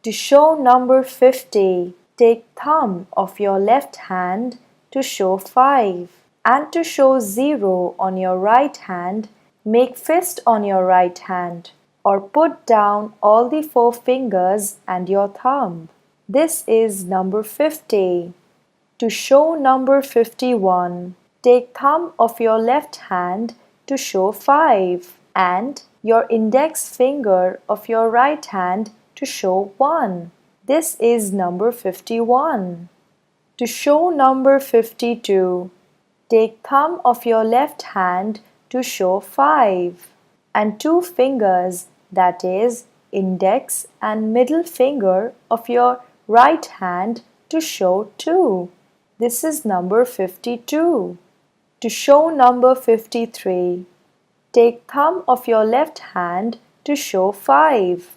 To show number 50, take thumb of your left hand to show 5. And to show 0 on your right hand, make fist on your right hand, or put down all the 4 fingers and your thumb. This is number 50. To show number 51, take thumb of your left hand to show 5 and your index finger of your right hand to show 1. This is number 51. To show number 52, take thumb of your left hand to show 5 and 2 fingers, that is, index and middle finger of your right hand to show 2. This is number 52. To show number 53, take thumb of your left hand to show 5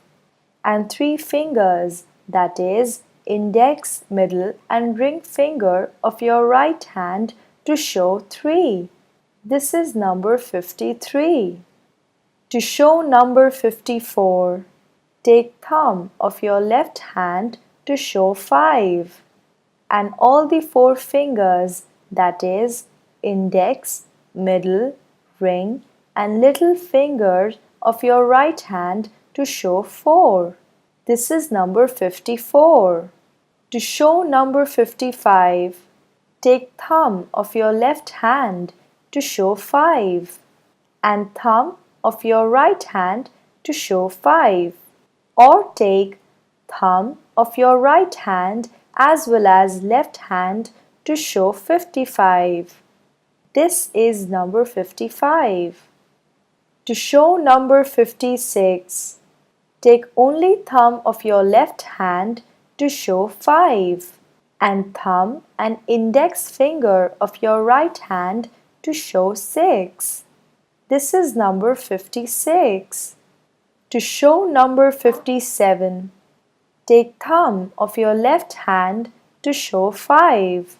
and 3 fingers, that is, index, middle and ring finger of your right hand to show 3. This is number 53. To show number 54, take thumb of your left hand to show 5 and all the 4 fingers, that is, index, middle, ring and little finger of your right hand to show 4. This is number 54. To show number 55, take thumb of your left hand to show 5 and thumb of your right hand to show 5, or take thumb of your right hand as well as left hand to show 55. This is number 55. To show number 56, take only thumb of your left hand to show 5 and thumb and index finger of your right hand to show 6. This is number 56. To show number 57, take thumb of your left hand to show 5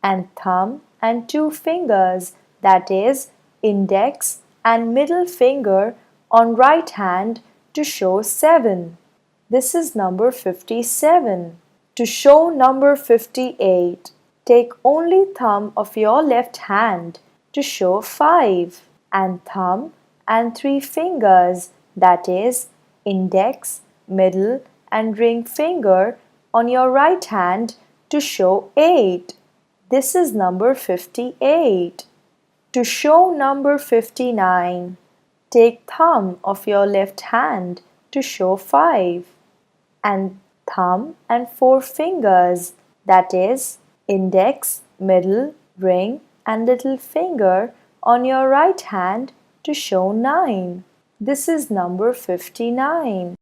and thumb and 2 fingers, that is, index and middle finger on right hand to show 7. This is number 57. To show number 58, take only thumb of your left hand to show 5 and thumb and 3 fingers, that is, index, middle and ring finger on your right hand to show 8. This is number 58. To show number 59, take thumb of your left hand to show 5 and thumb and 4 fingers, that is, index, middle, ring and little finger on your right hand to show 9. This is number 59.